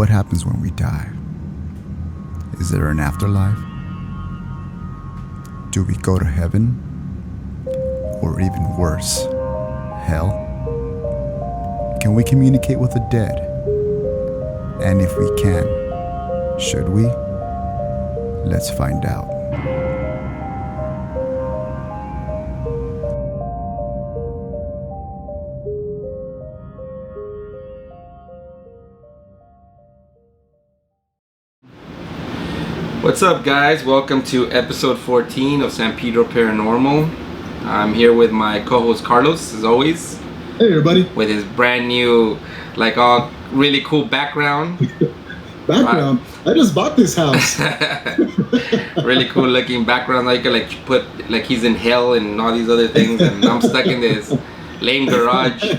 What happens when we die? Is there an afterlife? Do we go to heaven? Or even worse, hell? Can we communicate with the dead? And if we can, should we? Let's find out. What's up, guys? Welcome to episode 14 of Pedro Paranormal. I'm here with my co-host Carlos, as always. Hey, everybody. With his brand new, all really cool background. I just bought this house. Really cool looking background. You could put he's in hell and all these other things, and I'm stuck in this lame garage.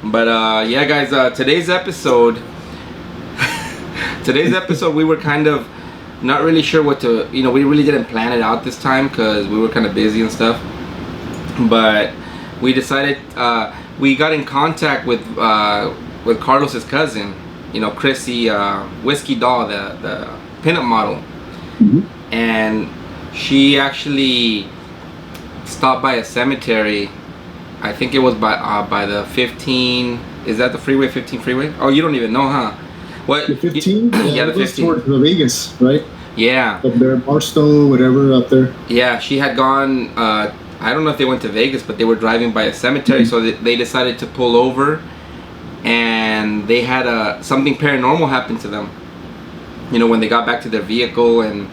But yeah, guys. Today's episode, we were kind of not really sure what to, we really didn't plan it out this time because we were kind of busy and stuff. But we decided, we got in contact with Carlos's cousin, Chrissy, Whiskey Doll, the pinup model. Mm-hmm. And she actually stopped by a cemetery. I think it was by the 15, is that the freeway, 15 freeway? Oh, you don't even know, huh? What? The 15? Yeah, the 15. Towards Vegas, right? Yeah. Up there, Barstow, whatever, up there. Yeah, she had gone, I don't know if they went to Vegas, but they were driving by a cemetery, mm-hmm. So they decided to pull over, and they had something paranormal happen to them. When they got back to their vehicle, and,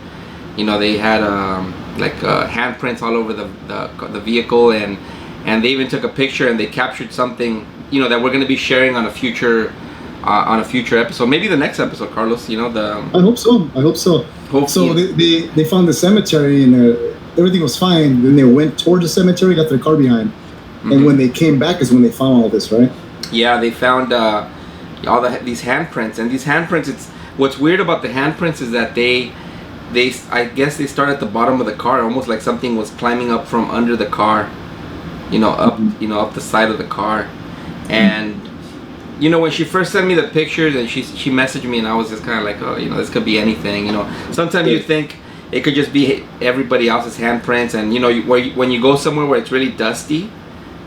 they had, handprints all over the vehicle, and they even took a picture, and they captured something, that we're going to be sharing on a future episode, maybe the next episode, Carlos. I hope so. Hopefully. So they found the cemetery, and everything was fine. Then they went towards the cemetery, got their car behind, mm-hmm. And when they came back is when they found all this, right? Yeah, they found these handprints, and these handprints. What's weird about the handprints is that they I guess they start at the bottom of the car, almost like something was climbing up from under the car, up mm-hmm. Up the side of the car, and. When she first sent me the pictures and she messaged me, and I was just kind of like, oh, this could be anything. Sometimes you think it could just be everybody else's handprints, and when you go somewhere where it's really dusty,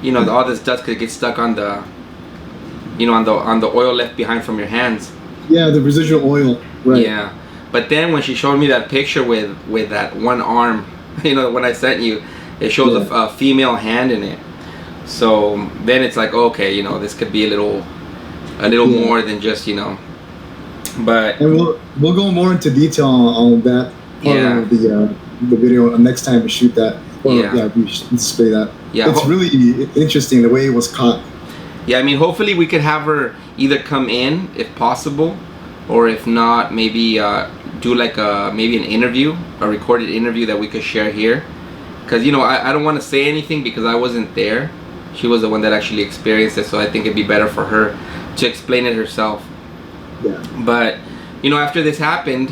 all this dust could get stuck on the, on the oil left behind from your hands. Yeah, the residual oil. Right. Yeah, but then when she showed me that picture with that one arm, when I sent you, it shows a female hand in it. So then it's like, okay, this could be a little more than just but and we'll go more into detail on that part of the video next time we shoot that, or we should display that. It's really interesting the way it was caught. Hopefully we could have her either come in if possible, or if not, maybe do maybe an interview, a recorded interview that we could share here, because I don't want to say anything because I wasn't there. She was the one that actually experienced it, so I think it'd be better for her to explain it herself. Yeah. But after this happened,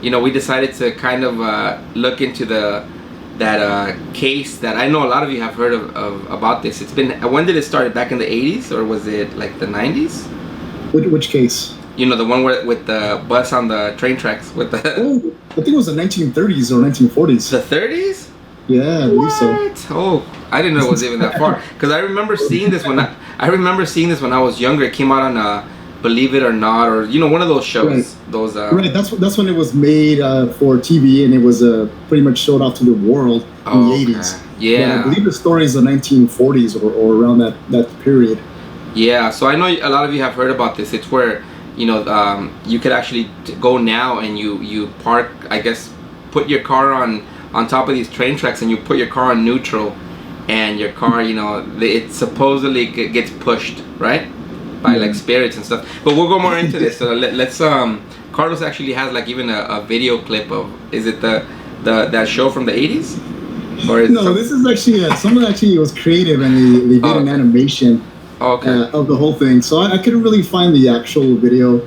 we decided to kind of look into that case that I know a lot of you have heard of about this. It's been, when did it start? Back in the 80s, or was it like the 90s? Which case? The one with the bus on the train tracks with the. Oh, I think it was the 1930s or 1940s. The 30s? Yeah, I believe so. Oh, I didn't know it was even that far. Because I remember seeing this when I was younger. It came out on Believe It or Not, or one of those shows. Right. Those. Right. That's when it was made for TV, and it was pretty much showed off to the world in the 80s. Yeah. I believe the story is the 1940s or around that period. Yeah. So I know a lot of you have heard about this. It's where you could actually go now and you park. I guess put your car on top of these train tracks, and you put your car on neutral, and your car, it supposedly gets pushed, right, by spirits and stuff. But we'll go more into this. So let's Carlos actually has even a video clip of, is it that show from the 80s? Or is this is actually someone actually was creative, and they did an animation of the whole thing. So I couldn't really find the actual video,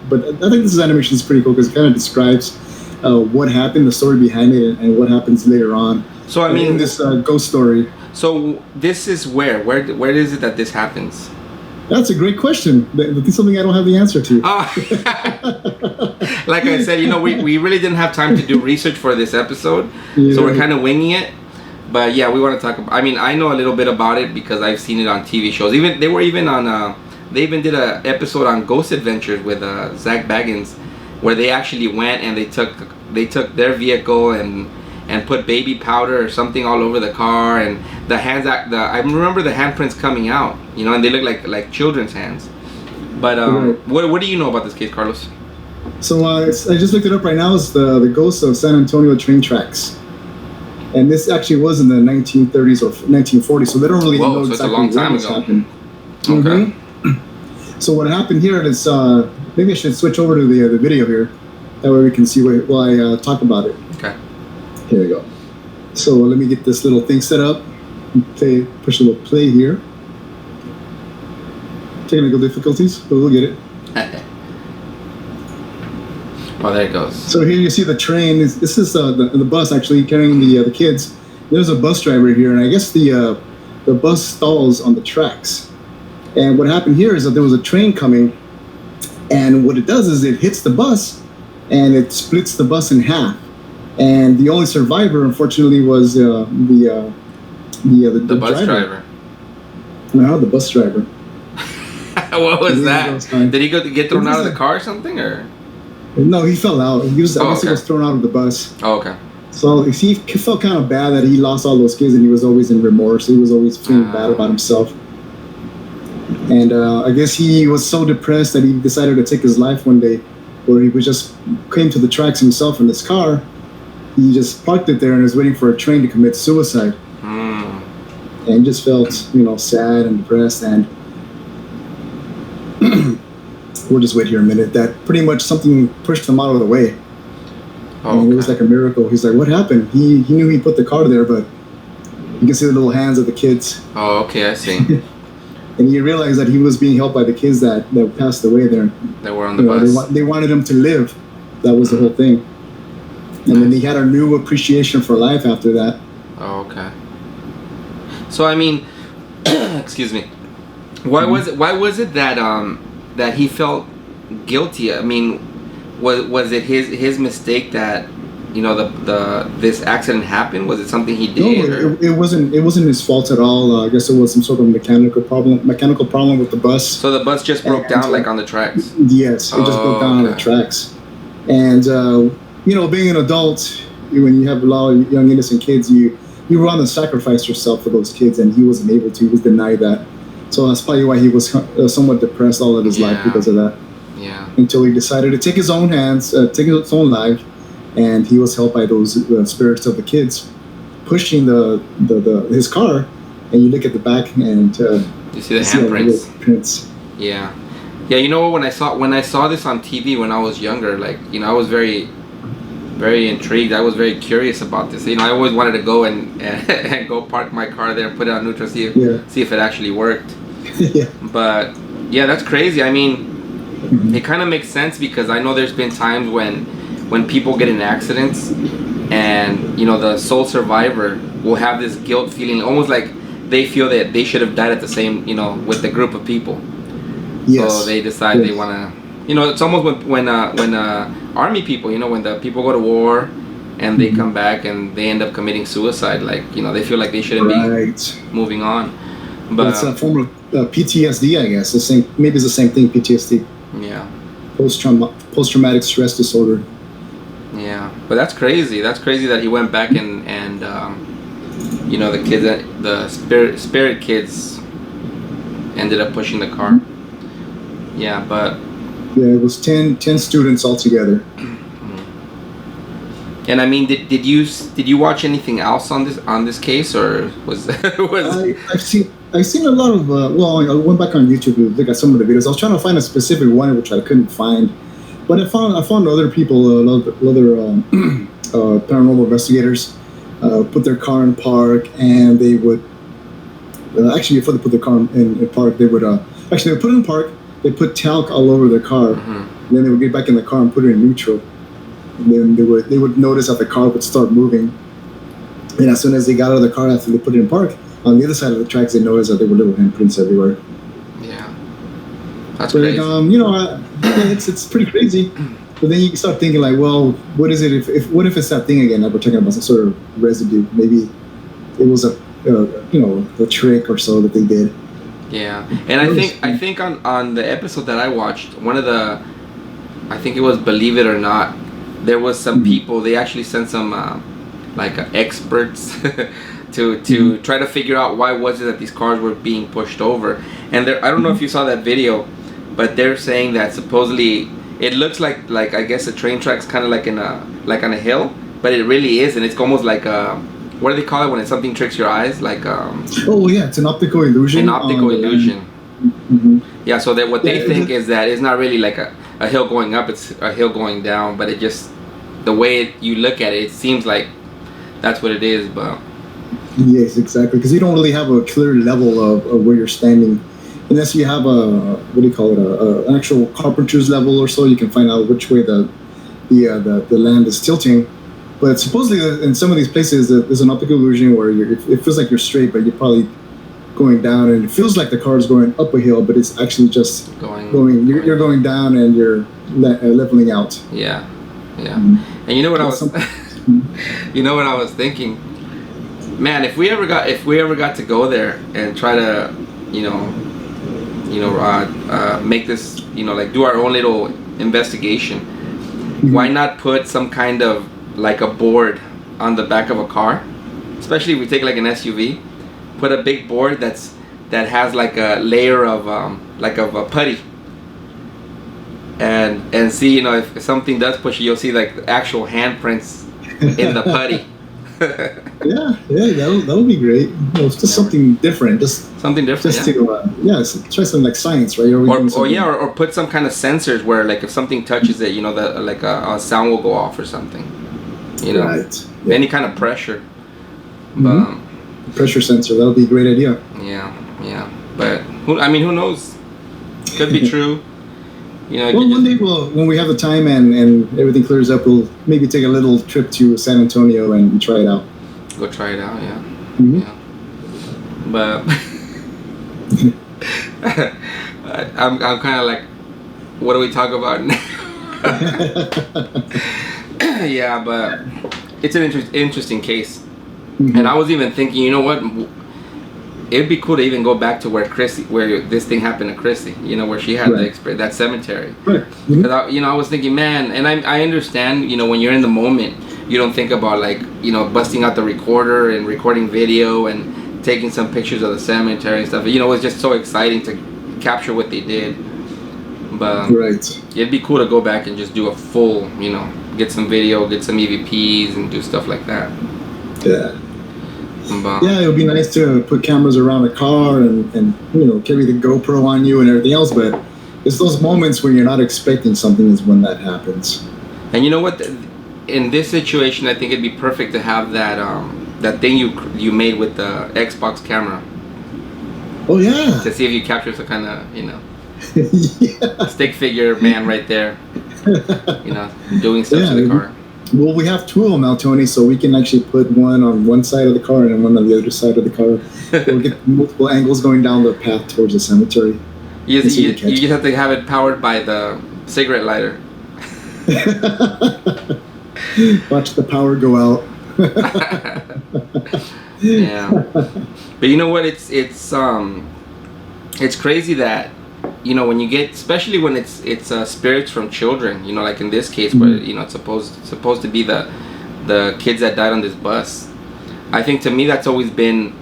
but I think this animation is pretty cool because it kind of describes what happened, the story behind it, and what happens later on. So I mean, in this ghost story. So this is where is it that this happens? That's a great question. That's something I don't have the answer to. Like I said, we really didn't have time to do research for this episode, so we're kind of winging it. But yeah, we want to talk about. I mean, I know a little bit about it because I've seen it on TV shows. They even did a episode on Ghost Adventures with Zach Baggins, where they actually went and they took their vehicle and put baby powder or something all over the car, and the hands. I remember the handprints coming out, and they look like children's hands. But what do you know about this case, Carlos? So I just looked it up right now. It's the ghost of San Antonio train tracks, and this actually was in the 1930s or 1940s. So they don't really know exactly when this happened. Okay. Mm-hmm. So what happened here is maybe I should switch over to the video here. That way we can see while I talk about it. Okay. Here we go. So let me get this little thing set up. Push a little play here. Technical difficulties, but we'll get it. Oh, there it goes. So here you see the train. This is the bus actually carrying the kids. There's a bus driver here, and I guess the bus stalls on the tracks. And what happened here is that there was a train coming, and what it does is it hits the bus, and it splits the bus in half. And the only survivor, unfortunately, was the bus driver. No, the bus driver. What was that? Did he get thrown out of the car or something, or? No, he fell out. I guess he was thrown out of the bus. Oh, okay. So he felt kind of bad that he lost all those kids, and he was always in remorse. He was always feeling bad about himself. And I guess he was so depressed that he decided to take his life one day, where he came to the tracks himself in his car. He just parked it there and was waiting for a train to commit suicide. And just felt, sad and depressed. And we'll just wait here a minute. That pretty much something pushed him out of the way. And it was like a miracle. He's like, what happened? He knew he put the car there, but you can see the little hands of the kids. Oh, okay, I see. And he realized that he was being helped by the kids that passed away there. That were on the bus. They wanted him to live. That was the whole thing. And then he had a new appreciation for life after that. Oh, okay. So I mean, excuse me. Why was it that he felt guilty? I mean, was it his mistake that this accident happened? Was it something he did? No, it wasn't his fault at all. I guess it was some sort of mechanical problem with the bus. So the bus just broke down like on the tracks. Yes, it just broke down on the tracks. And being an adult, when you have a lot of young innocent kids, you want to sacrifice yourself for those kids, and he wasn't able to. He was denied that. So that's probably why he was somewhat depressed all of his life because of that. Yeah. Until he decided to take his own hands, take his own life, and he was helped by those spirits of the kids pushing his car. And you look at the back, and you see the handprints. Yeah. Yeah, when I saw this on TV when I was younger, I was very, very intrigued. I was very curious about this. I always wanted to go and go park my car there and put it on neutral, see if it actually worked. Yeah. But yeah, that's crazy. I mean, it kind of makes sense because I know there's been times when people get in accidents, and the sole survivor will have this guilt feeling, almost like they feel that they should have died at the same, with the group of people. Yes. So they decide they want to, it's almost when army people, when the people go to war and they come back and they end up committing suicide, they feel like they shouldn't be moving on. But it's a form of PTSD, I guess. Maybe it's the same thing, PTSD. Yeah. Post-traumatic stress disorder. Yeah, but that's crazy. That's crazy that he went back and the kids, the spirit kids, ended up pushing the car. Yeah, but it was 10 students altogether. And I mean, did you watch anything else on this case, or was I've seen a lot of I went back on YouTube to look at some of the videos. I was trying to find a specific one which I couldn't find, but I found other people, other paranormal investigators put their car in park, and they would before they put their car in park, they would put it in park. They put talc all over their car. And then they would get back in the car and put it in neutral. And then they would notice that the car would start moving. And as soon as they got out of the car after they put it in park, on the other side of the tracks, they noticed that there were little handprints everywhere. Yeah. That's crazy. It's pretty crazy. But then you start thinking like, well, what is it? What if it's that thing again that we're talking about, some sort of residue? Maybe it was a trick or so that they did. Yeah, and I think on the episode that I watched, I think it was Believe It or Not, there was some people, they actually sent some experts to try to figure out why was it that these cars were being pushed over. And I don't know if you saw that video, but they're saying that supposedly it looks like I guess a train track's kind of like on a hill, but it really isn't. It's almost like what do they call it when something tricks your eyes? Like it's an optical illusion. An optical illusion. Yeah. So that what they think is that it's not really like a hill going up; it's a hill going down. But it just the way you look at it, it seems like that's what it is. But yes, exactly, because you don't really have a clear level of where you're standing. Unless you have an actual carpenter's level or so, you can find out which way the land is tilting. But supposedly in some of these places, there's an optical illusion where it feels like you're straight, but you're probably going down, and it feels like the car is going up a hill, but it's actually just you're going down, and you're leveling out. Yeah. And you know what I was thinking, man, if we ever got to go there and try to make this do our own little investigation, why not put some kind of like a board on the back of a car, especially if we take like an SUV, put a big board that has like a layer of a putty, and see if something does push you, you'll see like the actual handprints in the putty. yeah, that'll be great. It's just something different, something different. To try something like science, right? Or put some kind of sensors where like if something touches it, a sound will go off or something. Right. Yeah. Any kind of pressure. Pressure sensor, that would be a great idea. Yeah. But who knows? Could be true. One day when we have the time and everything clears up, we'll maybe take a little trip to San Antonio and try it out. Go try it out, yeah. Mm-hmm. But I'm kind of like, what do we talk about now? Yeah, but it's an interesting case. Mm-hmm. And I was even thinking, you know what? It'd be cool to even go back to where this thing happened to Chrissy, where she had that cemetery. Right. Mm-hmm. Because I was thinking, man, and I understand, when you're in the moment, you don't think about busting out the recorder and recording video and taking some pictures of the cemetery and stuff. It was just so exciting to capture what they did. But it'd be cool to go back and just do a full, get some video, get some EVPs, and do stuff like that. Yeah. It would be nice to put cameras around the car and carry the GoPro on you and everything else, but it's those moments when you're not expecting something is when that happens. And you know what? In this situation, I think it'd be perfect to have that thing you made with the Xbox camera. Oh yeah. To see if you capture some kind of stick figure man right there, doing stuff to the car. Well, we have two of them now, Tony, so we can actually put one on one side of the car and one on the other side of the car. We'll get multiple angles going down the path towards the cemetery. You just have to have it powered by the cigarette lighter. Watch the power go out. Yeah, but you know what? It's crazy that when you get, especially when it's spirits from children, like in this case where it's supposed to be the kids that died on this bus. I think to me that's always been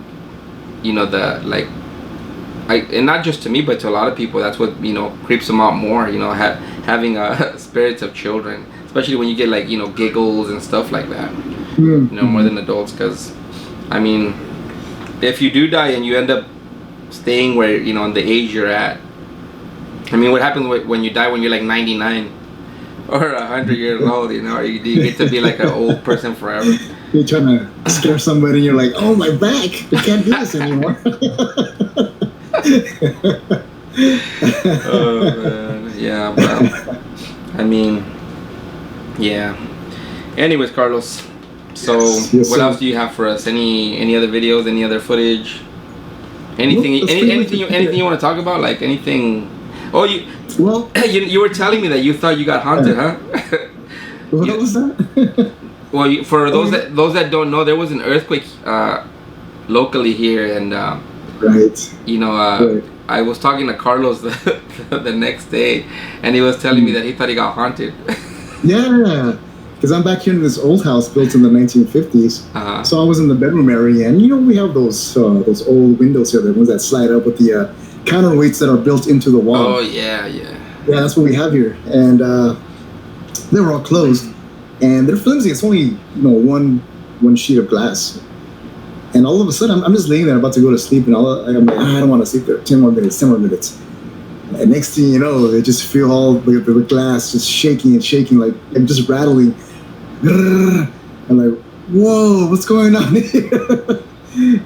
and not just to me but to a lot of people, that's what creeps them out more, having spirits of children, especially when you get giggles and stuff like that, more than adults. Because if you do die and you end up staying where in the age you're at, what happens when you die when you're like 99 or 100 years old? Or you get to be like an old person forever. You're trying to scare somebody and you're like, oh, my back, I can't do this anymore. Oh man, yeah, bro. Yeah. Anyways, Carlos, so what else do you have for us? Any other videos, any other footage? Anything you want to talk about? Like anything? Oh, you. Well, you were telling me that you thought you got haunted, huh? what was that? Well, for those that don't know, there was an earthquake locally here, and right. Right. I was talking to Carlos the next day, and he was telling me that he thought he got haunted. Yeah, because I'm back here in this old house built in the 1950s. Uh-huh. So I was in the bedroom area, and we have those old windows here, the ones that slide up with the counterweights that are built into the wall. Oh yeah. Yeah, that's what we have here, and they were all closed, and they're flimsy. It's only one sheet of glass. And all of a sudden, I'm just laying there about to go to sleep, and I'm like, I don't want to sleep there. 10 more minutes. And next thing you know, they just feel all the glass just shaking and shaking, like and just rattling. I'm like, whoa, what's going on here?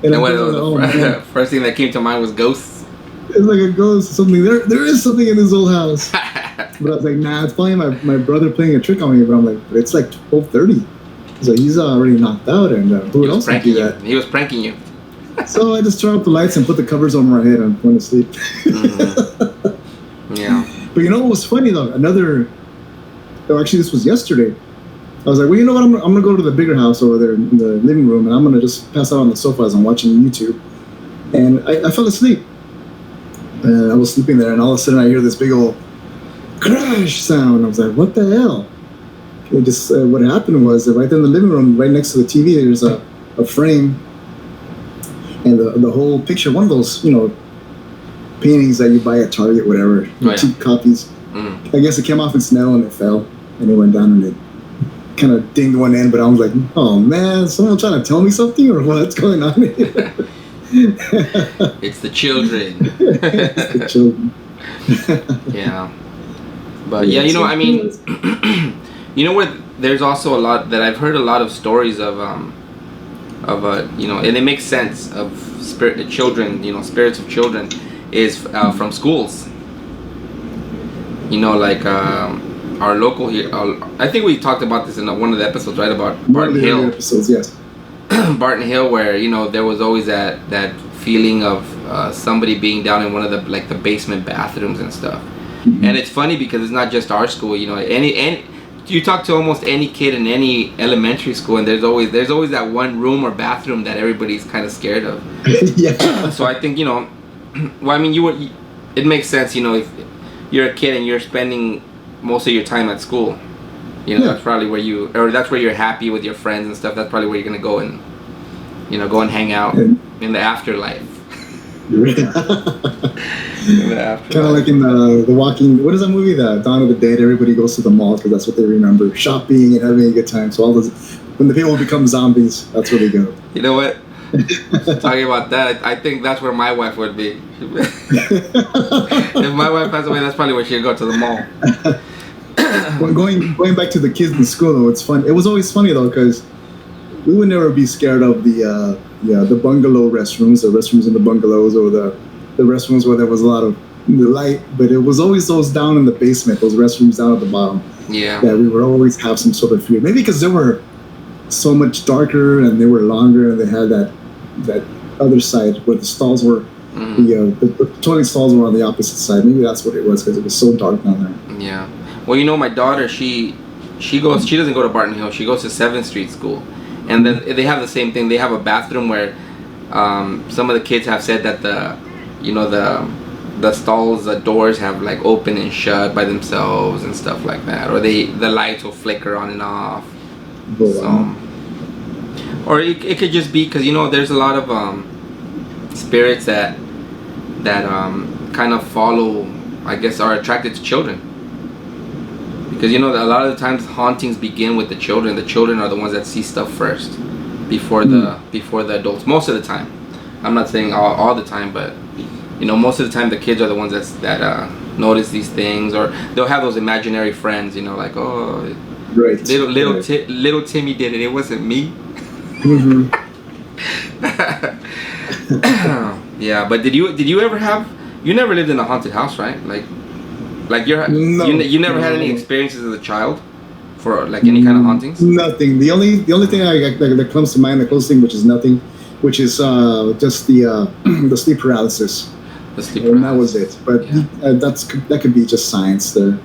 And the first thing that came to mind was ghosts. It's like a ghost or something. There is something in this old house. But I was like, nah, it's probably my brother playing a trick on me. But I'm like, but it's like 12:30. So he's already knocked out, and who else would do that? He was pranking you. So I just turned off the lights and put the covers over my head and went to sleep. Mm-hmm. Yeah. But what was funny though? Actually, this was yesterday. I was like, well, you know what? I'm gonna go to the bigger house over there in the living room, and I'm gonna just pass out on the sofa as I'm watching YouTube. And I fell asleep. And I was sleeping there, and all of a sudden I hear this big old crash sound. I was like, what the hell? It just what happened was that right there in the living room, right next to the TV, there's a frame, and the whole picture, one of those paintings that you buy at Target, whatever, cheap copies. I guess it came off in snow and it fell, and it went down and it kind of dinged one end. But I was like, oh man, someone trying to tell me something or what's going on here? It's the children. It's the children. Yeah. But yeah, I mean. What? There's also a lot that I've heard a lot of stories of and it makes sense of children, spirits of children, is from schools. Like our local here. I think we talked about this in one of the episodes, right? About Barton Hill. Episodes, yes. Barton Hill, where there was always that feeling of somebody being down in one of the basement bathrooms and stuff. Mm-hmm. And it's funny because it's not just our school. Any you talk to almost any kid in any elementary school, and there's always that one room or bathroom that everybody's kind of scared of. Yeah. So I think well, I mean, it makes sense. If you're a kid and you're spending most of your time at school, that's probably where that's where you're happy with your friends and stuff. That's probably where you're gonna go and hang out in the afterlife. Kind of like in the Walking. What is that movie? The Dawn of the Dead. Everybody goes to the mall because that's what they remember: shopping and having a good time. So when the people become zombies, that's where they go. You know what? Talking about that, I think that's where my wife would be. If my wife passed away, that's probably where she'd go, to the mall. Well, going back to the kids in school though, it's fun. It was always funny though because we would never be scared of the bungalow restrooms, the restrooms in the bungalows, or the restrooms where there was a lot of light, but it was always those down in the basement, those restrooms down at the bottom. Yeah. That we would always have some sort of fear. Maybe because they were so much darker and they were longer, and they had that other side where the stalls were. Mm-hmm. The toilet stalls were on the opposite side. Maybe that's what it was, because it was so dark down there. Yeah. Well, my daughter, she doesn't go to Barton Hill. She goes to 7th Street School. And then they have the same thing. They have a bathroom where some of the kids have said that the stalls, the doors have open and shut by themselves and stuff like that, or the lights will flicker on and off. So, or it could just be because there's a lot of spirits that kind of follow, I guess, are attracted to children. Because a lot of the times hauntings begin with the children. The children are the ones that see stuff first, before the adults. Most of the time, I'm not saying all the time, but most of the time the kids are the ones that notice these things, or they'll have those imaginary friends. Right. Little Timmy did it. It wasn't me. Mm-hmm. Yeah, but did you ever have? You never lived in a haunted house, right? You never had any experiences as a child for any kind of hauntings? Nothing. The only thing that comes to mind, the closest thing, which is nothing, which is just the sleep paralysis. The sleep and that was it. But that could be just science there.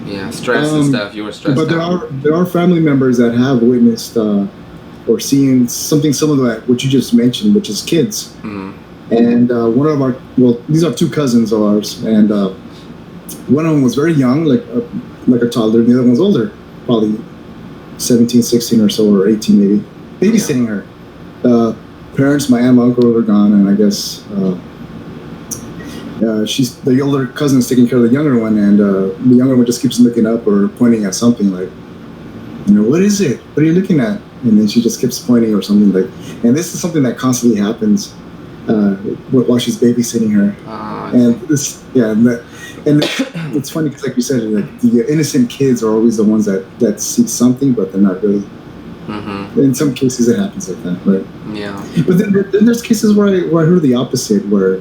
Yeah, stress and stuff. You were stressed but out. there are family members that have witnessed or seen something similar to what you just mentioned, which is kids. And one of our, these are two cousins of ours, and one of them was very young, like a toddler, and the other one was older, probably 17, 16 or so, or 18 maybe, babysitting her. Parents, my aunt and uncle were gone, and I guess she's the older cousin's taking care of the younger one, and the younger one just keeps looking up or pointing at something like, what is it? What are you looking at? And then she just keeps pointing or something like, and this is something that constantly happens while she's babysitting her. And this, and it's funny because, like you said, like the innocent kids are always the ones that see something, but they're not really. In some cases, it happens like that, right? Yeah. But then there's cases where I heard the opposite, where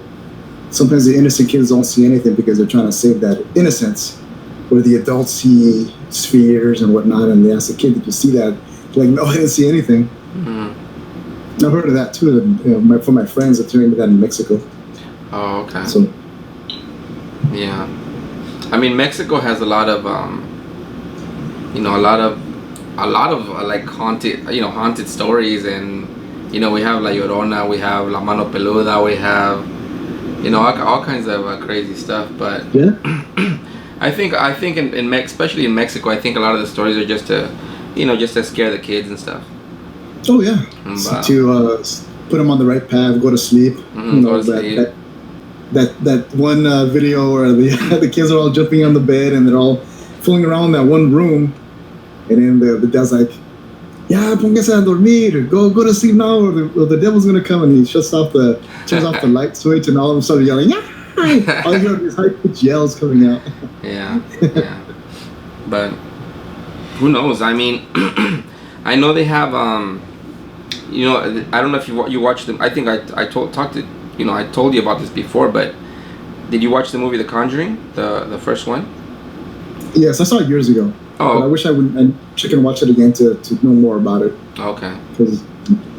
sometimes the innocent kids don't see anything because they're trying to save that innocence, where the adults see spheres and whatnot, and they ask the kid, "Did you see that?" Like, no, I didn't see anything. I've heard of that too. From my friends that turned into that in Mexico. Oh, okay. So, yeah, I mean, Mexico has a lot of, a lot of like haunted stories, and we have La Llorona, we have La Mano Peluda, we have, all kinds of crazy stuff. But yeah, I think especially in Mexico, I think a lot of the stories are just to scare the kids and stuff. Oh yeah, to put them on the right path, go to sleep. That one video where the kids are all jumping on the bed and they're all fooling around in that one room, and then the dad's like, "Yeah, póngase a dormir, go to sleep now, or the devil's gonna come," and he turns off the light switch, and all of them started yelling, "Yeah!" All you hear is high-pitched yells coming out. Yeah. But who knows? I mean, I know they have I don't know if you watched them. I think I told you about this before, but did you watch the movie The Conjuring, the first one? Yes, I saw it years ago. Oh, but I wish I can watch it again to know more about it. Okay.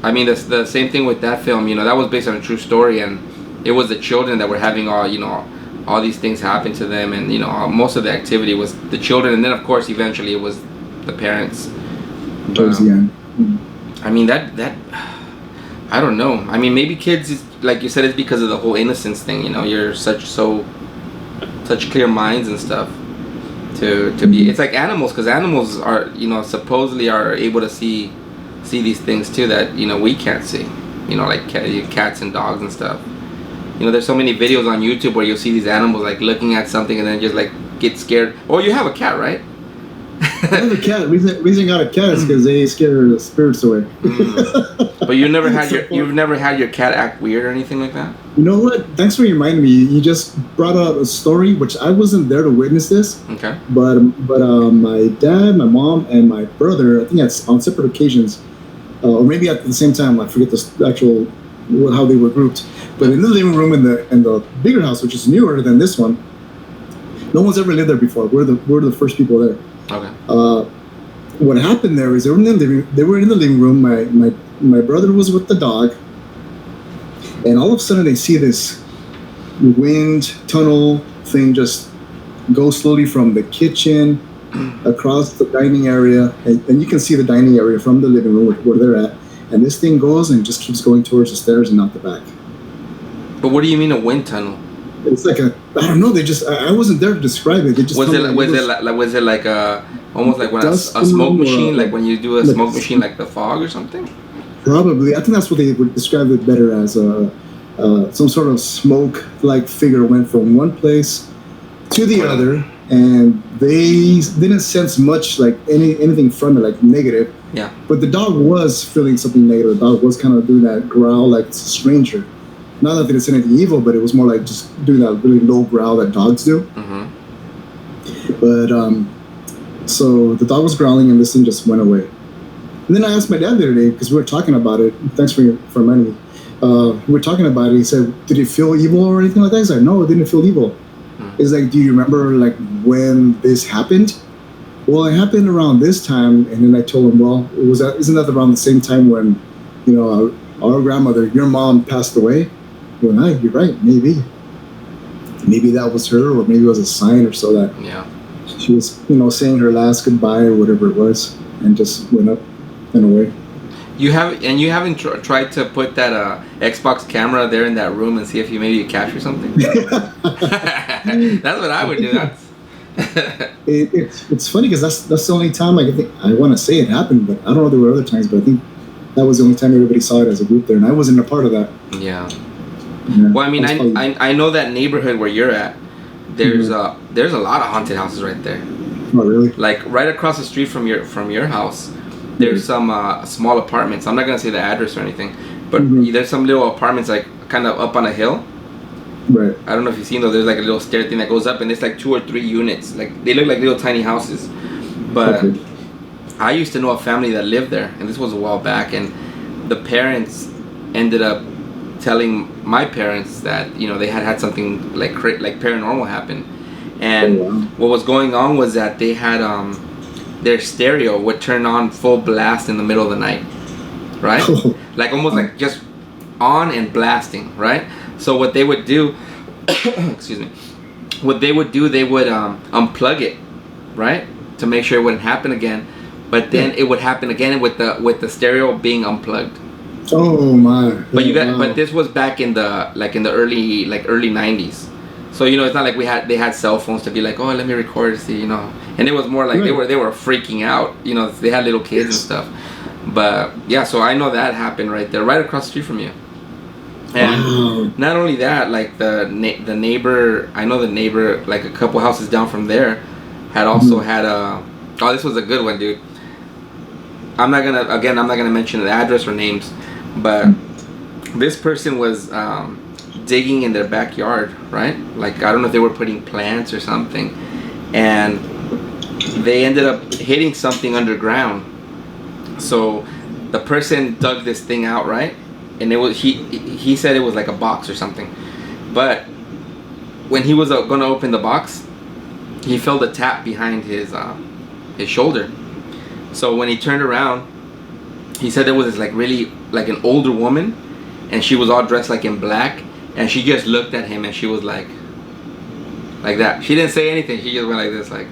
I mean, the same thing with that film. That was based on a true story, and it was the children that were having all these things happen to them, and most of the activity was the children, and then of course eventually it was the parents. Towards the end. I mean that I don't know. I mean, maybe kids, like you said, it's because of the whole innocence thing. You're such clear minds and stuff. To be, it's like animals, because animals are supposedly are able to see these things too that we can't see. Like cats and dogs and stuff. There's so many videos on YouTube where you'll see these animals like looking at something and then just like get scared. Oh, you have a cat, right? I have a cat. Reason I got a cat is because they scare the spirits away. But you've never had your cat act weird or anything like that? You know what? Thanks for reminding me. You just brought up a story which I wasn't there to witness this. Okay. But my dad, my mom, and my brother, I think that's on separate occasions, or maybe at the same time. I forget the actual how they were grouped. But in the living room in the bigger house, which is newer than this one, no one's ever lived there before. We're the first people there. Okay. What happened there is they were in the living room. My brother was with the dog, and all of a sudden they see this wind tunnel thing just go slowly from the kitchen across the dining area, and you can see the dining area from the living room where they're at. And this thing goes and just keeps going towards the stairs and out the back. But what do you mean a wind tunnel? It's like I don't know. They just I wasn't there to describe it. They just was it like a almost like when a smoke machine, like when you do a smoke machine, like the fog or something? Probably. I think that's what they would describe it better as. Some sort of smoke-like figure went from one place to the other, and they didn't sense much like anything from it, like negative. Yeah. But the dog was feeling something negative. The dog was kind of doing that growl like it's a stranger. Not that it's anything evil, but it was more like just doing that really low growl that dogs do. Mm-hmm. But so the dog was growling, and this thing just went away. And then I asked my dad the other day, because we were talking about it. Thanks for reminding me. We were talking about it. He said, "Did it feel evil or anything like that?" He's like, "No, it didn't feel evil." Mm-hmm. It's like, "Do you remember like when this happened?" Well, it happened around this time, and then I told him, "Well, isn't that around the same time when, our grandmother, your mom, passed away?" Well, you're right, maybe. maybe that was her, or maybe it was a sign or so that she was, saying her last goodbye or whatever it was, and just went up and away. You haven't tried to put that Xbox camera there in that room and see if you maybe capture something? That's what I would do. It's funny because that's the only time I want to say it happened, but I don't know, there were other times, but I think that was the only time everybody saw it as a group there, and I wasn't a part of that. Yeah. Well, I mean, I know that neighborhood where you're at. There's a lot of haunted houses right there. Oh, really? Like right across the street from your house, there's some small apartments. I'm not gonna say the address or anything, but there's some little apartments like kind of up on a hill. Right. I don't know if you've seen those. There's like a little stair thing that goes up, and it's like 2 or 3 units. Like they look like little tiny houses. But I used to know a family that lived there, and this was a while back. And the parents ended up telling my parents that they had something like paranormal happen. And what was going on was that they had their stereo would turn on full blast in the middle of the night, right? Like almost like just on and blasting, right? So what they would do, excuse me, they would unplug it, right, to make sure it wouldn't happen again. But then it would happen again with the stereo being unplugged. Oh my! But this was back in the early 90s. So it's not like they had cell phones to be like, oh, let me record, see, And it was more like they were freaking out. They had little kids and stuff. But yeah, so I know that happened right there, right across the street from you. And not only that, like the neighbor, I know the neighbor, like a couple houses down from there, had also had this was a good one, dude. I'm not gonna mention the address or names, but this person was digging in their backyard, right? Like I don't know if they were putting plants or something, and they ended up hitting something underground. So the person dug this thing out, right? And it was he said it was like a box or something, but when he was gonna open the box, he felt a tap behind his shoulder. So when he turned around, he said there was this like really like an older woman, and she was all dressed like in black, and she just looked at him and she was like that. She didn't say anything. She just went like this, like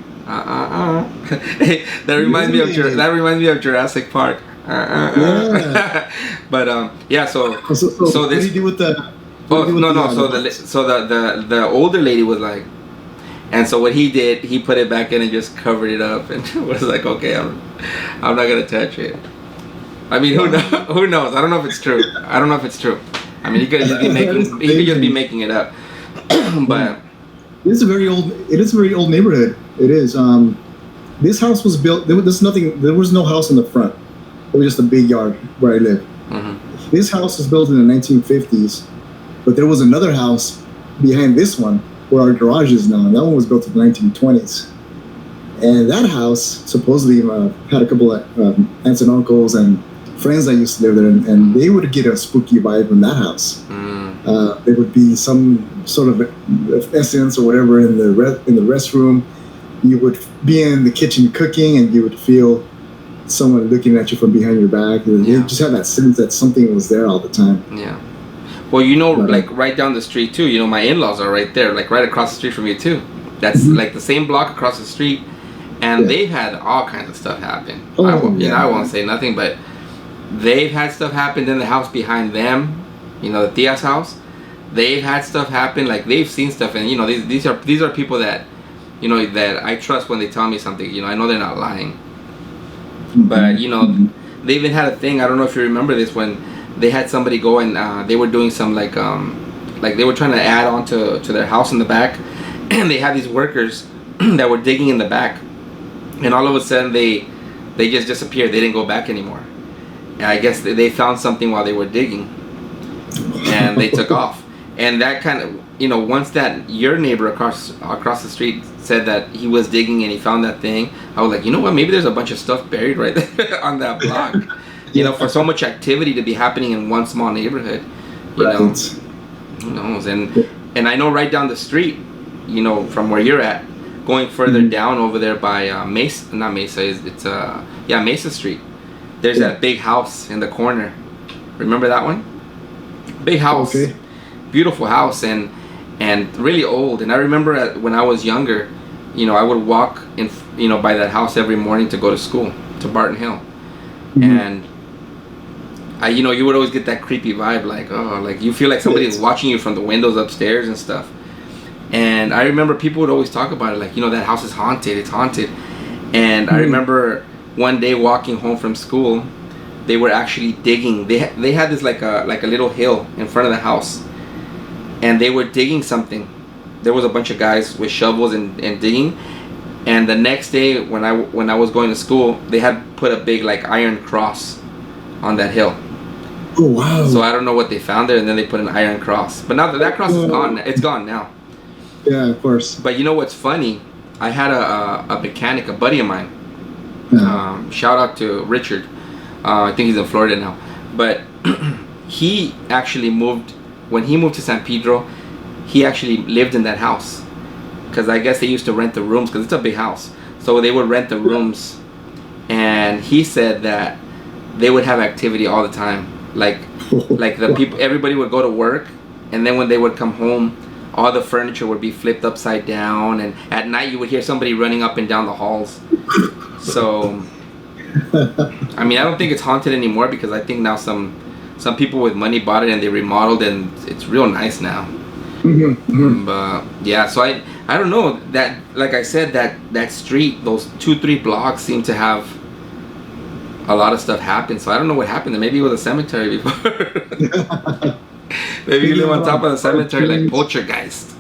that reminds me of Jurassic Park. Yeah. But yeah, so this. What did he do with the? So the older lady was like, and so what he did, he put it back in and just covered it up, and was like, okay, I'm not gonna touch it. I mean, who knows? I don't know if it's true. I mean, he could just be making it up. But it is a very old neighborhood. It is. This house was built. There was no house in the front. It was just a big yard where I live. Mm-hmm. This house was built in the 1950s, but there was another house behind this one where our garage is now, and that one was built in the 1920s. And that house supposedly had a couple of aunts and uncles and friends that used to live there, and they would get a spooky vibe from that house. Mm. There would be some sort of essence or whatever in the restroom. You would be in the kitchen cooking, and you would feel someone looking at you from behind your back. And you just have that sense that something was there all the time. Yeah. Well, like right down the street too. My in-laws are right there, like right across the street from you too. That's like the same block across the street, and they've had all kinds of stuff happen. I won't say nothing, but they've had stuff happen in the house behind them. The Tia's house. They've had stuff happen. Like they've seen stuff, and these are people that that I trust when they tell me something. I know they're not lying. But they even had a thing. I don't know if you remember this, when they had somebody go and they were doing some like they were trying to add on to their house in the back, and they had these workers that were digging in the back, and all of a sudden they just disappeared. They didn't go back anymore. And I guess they found something while they were digging, and they took off. And that kind of once that your neighbor across the street said that he was digging and he found that thing, I was like, you know what, maybe there's a bunch of stuff buried right there on that block. For so much activity to be happening in one small neighborhood, who knows? And I know right down the street, from where you're at, going further down over there by Mesa Street, there's that big house in the corner. Remember that one? Big house. Okay. Beautiful house, and and really old. And I remember when I was younger, I would walk by that house every morning to go to school, to Barton Hill. Mm-hmm. And you would always get that creepy vibe, like you feel like somebody is watching you from the windows upstairs and stuff. And I remember people would always talk about it, like, that house is haunted, it's haunted. And I remember one day walking home from school, they were actually digging. They had this like a little hill in front of the house, and they were digging something. There was a bunch of guys with shovels and digging. And the next day when I was going to school, they had put a big like iron cross on that hill. Oh wow! So I don't know what they found there, and then they put an iron cross. But now that cross is gone. It's gone now. Yeah, of course. But you know what's funny? I had a mechanic, a buddy of mine. Shout out to Richard. I think he's in Florida now. But he actually moved, when he moved to San Pedro, he actually lived in that house. Because I guess they used to rent the rooms, because it's a big house. So they would rent the rooms. And he said that they would have activity all the time. Like the people, everybody would go to work. And then when they would come home, all the furniture would be flipped upside down, and at night you would hear somebody running up and down the halls. So, I mean, I don't think it's haunted anymore, because I think now some people with money bought it and they remodeled, and it's real nice now. But yeah, so I don't know, that, like I said, that street, those 2-3 blocks seem to have a lot of stuff happen. So I don't know what happened there. Maybe it was a cemetery before. Maybe you live on top of the cemetery, like Poltergeist.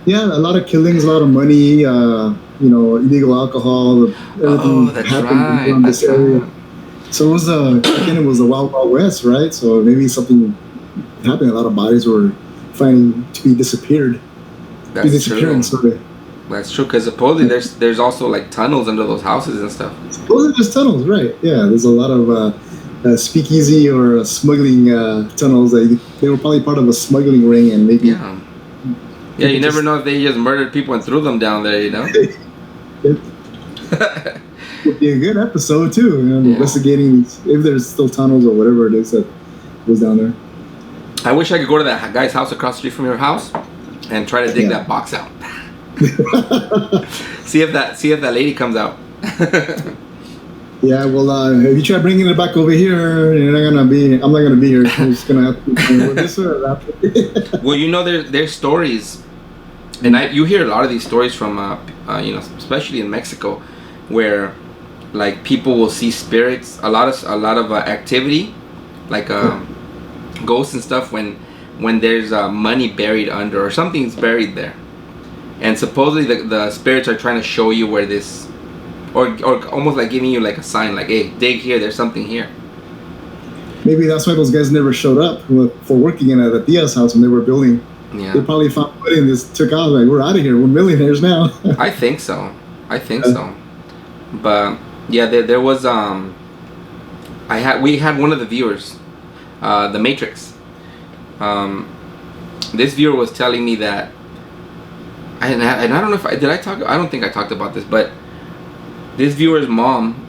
Yeah, a lot of killings, a lot of money, illegal alcohol, everything happened around this area. So it was again, it was the Wild Wild West, right? So maybe something happened. A lot of bodies were finding to be disappeared. That's true. That's true, because supposedly there's also like tunnels under those houses and stuff. Supposedly there's tunnels, right? Yeah, there's a lot of speakeasy or smuggling tunnels. They were probably part of a smuggling ring, and maybe. Yeah, you never know if they just murdered people and threw them down there, It would be a good episode too, investigating if there's still tunnels or whatever it is that was down there. I wish I could go to that guy's house across the street from your house and try to dig that box out. see if that lady comes out. Yeah, well, if you try bringing it back over here, I'm not gonna be here. I'm just gonna have to this or that. Well, there's stories, and you hear a lot of these stories from, especially in Mexico, where like people will see spirits, a lot of activity, like ghosts and stuff when there's money buried under, or something's buried there, and supposedly the spirits are trying to show you where this. Or almost like giving you like a sign, like, hey, dig here, there's something here. Maybe that's why those guys never showed up for working in at Dia's house when they were building. Yeah. They probably found money and just took off, like, we're out of here, we're millionaires now. I think so. But yeah, there was we had one of the viewers, the Matrix. This viewer was telling me that, and I don't know if I don't think I talked about this, but this viewer's mom,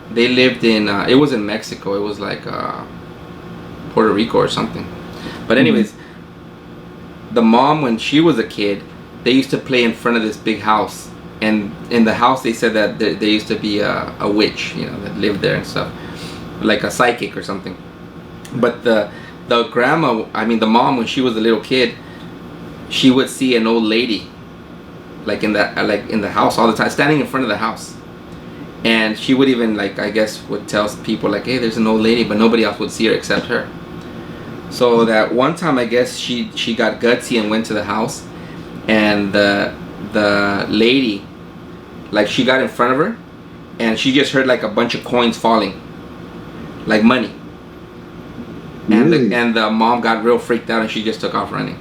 they lived in, it was in Mexico. It was like Puerto Rico or something. But anyways, the mom, when she was a kid, they used to play in front of this big house. And in the house, they said that there used to be a witch, that lived there and stuff. Like a psychic or something. But the the mom, when she was a little kid, she would see an old lady, like in the house all the time, standing in front of the house. And she would even, like, I guess, would tell people, like, hey, there's an old lady, but nobody else would see her except her. So that one time, I guess, she got gutsy and went to the house. And the lady, like, she got in front of her, and she just heard, like, a bunch of coins falling. Like money. Really? And the mom got real freaked out, and she just took off running.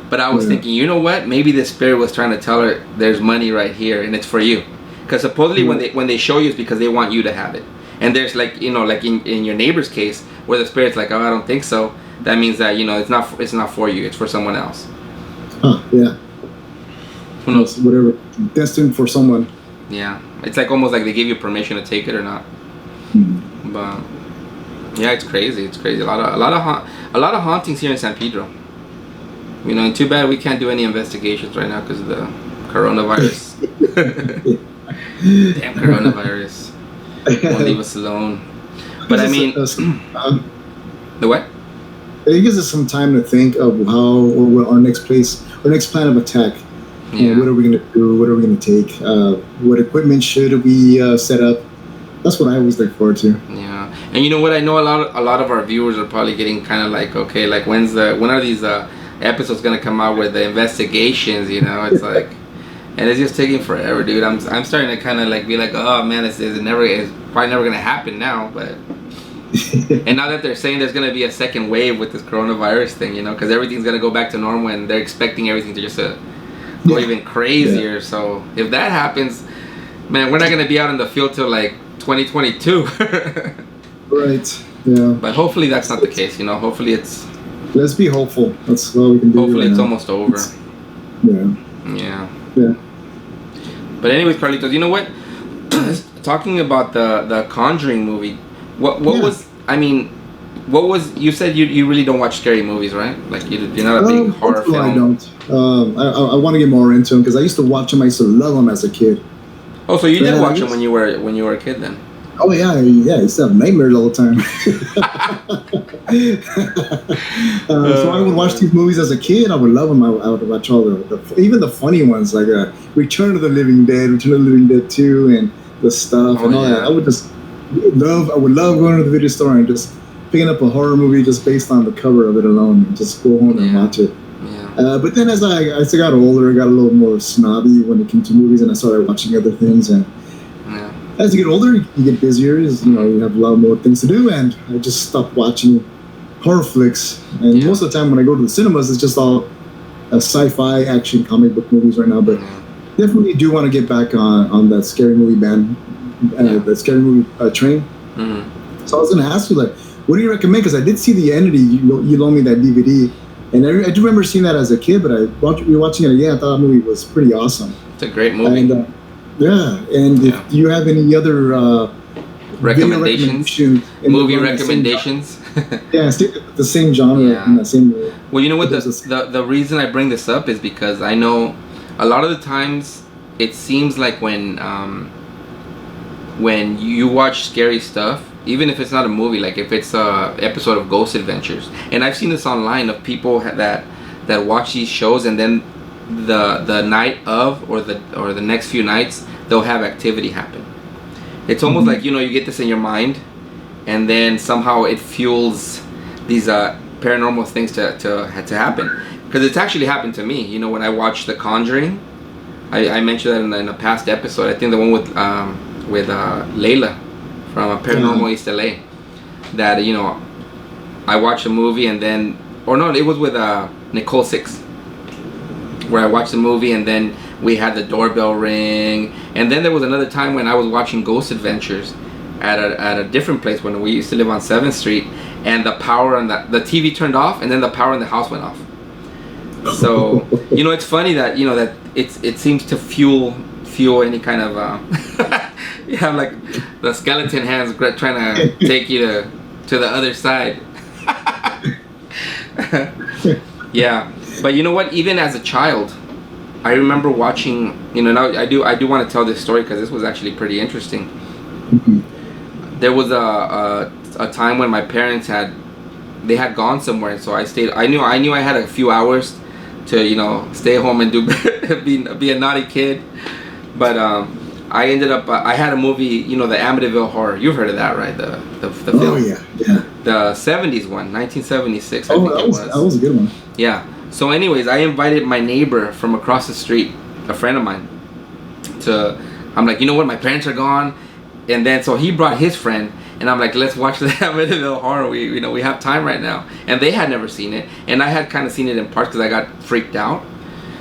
But I was thinking, you know what? Maybe the spirit was trying to tell her, there's money right here, and it's for you. Because supposedly when they show you, it's because they want you to have it. And there's like in your neighbor's case where the spirit's like, oh, I don't think so. That means that it's not for you. It's for someone else. Huh? Yeah. Who knows? Whatever, destined for someone. Yeah, it's like almost like they give you permission to take it or not. But yeah, it's crazy. It's crazy. A lot of hauntings here in San Pedro. You know, and too bad we can't do any investigations right now because of the coronavirus. Damn coronavirus. Won't leave us alone. But I mean, the what? It gives us some time to think of how or what our next plan of attack. Yeah. What are we gonna do? What are we gonna take? What equipment should we set up? That's what I always look forward to. Yeah, and you know what? I know a lot of our viewers are probably getting kind of like, okay, like when are these episodes gonna come out with the investigations? You know, it's like, and it's just taking forever, dude. I'm starting to kind of like be like, oh man, it's probably never gonna happen now, but. And now that they're saying there's gonna be a second wave with this coronavirus thing, you know, because everything's gonna go back to normal, and they're expecting everything to just go even crazier. Yeah. So if that happens, man, we're not gonna be out in the field till like 2022. Right. Yeah. But hopefully that's not the case. You know, hopefully it's. Let's be hopeful. That's all we can do. Hopefully it's almost over. Yeah. Yeah. But anyways, Carlitos, you know what? Talking about the Conjuring movie, what was? I mean, what was? You said you really don't watch scary movies, right? Like you're not a big horror film. I don't. I want to get more into them because I used to watch them. I used to love them as a kid. Oh, so you did watch them when you were a kid then? Oh yeah. I used to have nightmares all the time. So I would watch these movies as a kid. I would love them. I would watch all even the funny ones like Return of the Living Dead, Return of the Living Dead 2, and the stuff and all that. I would love going to the video store and just picking up a horror movie just based on the cover of it alone and just go home and watch it. Yeah. But then as I got older, I got a little more snobby when it came to movies, and I started watching other things. And as you get older, you get busier. You have a lot more things to do, and I just stopped watching horror flicks. And most of the time when I go to the cinemas, it's just all sci-fi, action, comic book movies right now. But definitely do want to get back on that scary movie that scary movie train. Mm-hmm. So I was going to ask you, like, what do you recommend? Because I did see the Entity. You loaned me that DVD. And I do remember seeing that as a kid, but rewatching it again, I thought that movie was pretty awesome. It's a great movie. And, if you have any other recommendations? Movie recommendations? Yeah, stick with the same genre in the same way. Well, you know what? The reason I bring this up is because I know a lot of the times it seems like when you watch scary stuff, even if it's not a movie, like if it's a episode of Ghost Adventures, and I've seen this online of people that watch these shows, and then the night of or the next few nights they'll have activity happen. It's almost like, you know, you get this in your mind, and then somehow it fuels these paranormal things to happen. Because it's actually happened to me. You know, when I watched The Conjuring, I mentioned that in a past episode. I think the one with Layla from Paranormal East LA. That, you know, I watched a movie and then, or no, it was with Nicole Six, where I watched the movie and then we had the doorbell ring, and then there was another time when I was watching Ghost Adventures at a different place when we used to live on 7th Street, and the power on the TV turned off, and then the power in the house went off. So, you know, it's funny that, you know, that it seems to fuel any kind of you have like the skeleton hands trying to take you to the other side. Yeah, but you know what? Even as a child, I remember watching. You know, now I do want to tell this story because this was actually pretty interesting. Mm-hmm. There was a time when my parents had gone somewhere, and so I stayed. I knew I had a few hours to, you know, stay home and be a naughty kid. But I ended up. I had a movie, you know, the Amityville Horror. You've heard of that, right? The film. Oh yeah. The 70s one, 1976. I think it was. That was a good one. Yeah. So, anyways, I invited my neighbor from across the street, a friend of mine, I'm like, you know what? My parents are gone, and then so he brought his friend, and I'm like, let's watch the Amityville Horror. We have time right now, and they had never seen it, and I had kind of seen it in parts because I got freaked out.